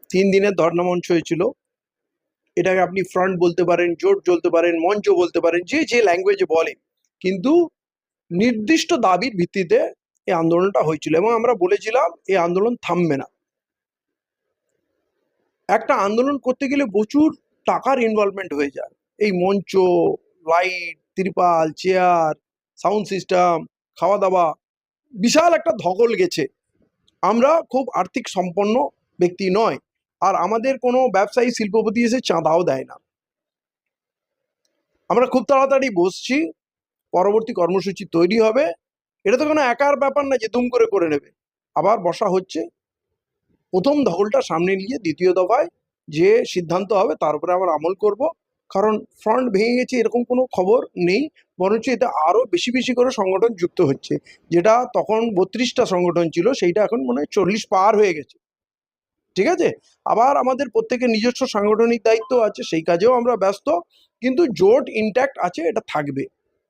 3 দিনের ধর্ণা মঞ্চ হয়েছিল। এটাকে আপনি ফ্রন্ট বলতে পারেন, জোট বলতে পারেন, মঞ্চ বলতে পারেন, যে যে ল্যাঙ্গুয়েজে বলে, কিন্তু নির্দিষ্ট দাবির ভিত্তিতে এই আন্দোলনটা হয়েছিল এবং আমরা বলেছিলাম এই আন্দোলন থামবে না। একটা আন্দোলন করতে গেলে প্রচুর টাকার ইনভলভমেন্ট হয়ে যায়। এই মঞ্চ, light, triple, chair, sound system, খাওয়া দাওয়া, বিশাল একটা ধকল গেছে। আমরা খুব আর্থিক সম্পন্ন ব্যক্তি নয়, আর আমাদের কোনো ব্যবসায়ী শিল্পপতি এসে চাঁদাও দেয় না। আমরা খুব তাড়াতাড়ি বসছি, পরবর্তী কর্মসূচি তৈরি হবে। এটা তো কোনো একার ব্যাপার না যে দুম করে করে নেবে। আবার বসা হচ্ছে, প্রথম ধকলটা সামনে নিয়ে দ্বিতীয় দফায় যে সিদ্ধান্ত হবে তার উপরে আমরা আমল করব। কারণ ফ্রন্ট ভেঙে গেছে এরকম কোনো খবর নেই, বরঞ্চ এতে আরও বেশি বেশি করে সংগঠন যুক্ত হচ্ছে। যেটা তখন 32টা সংগঠন ছিল, সেইটা এখন মনে হয় 40 পার হয়ে গেছে। ঠিক আছে, আবার আমাদের প্রত্যেকের নিজস্ব সাংগঠনিক দায়িত্ব আছে, সেই কাজেও আমরা ব্যস্ত, কিন্তু জোট ইনট্যাক্ট আছে, এটা থাকবে।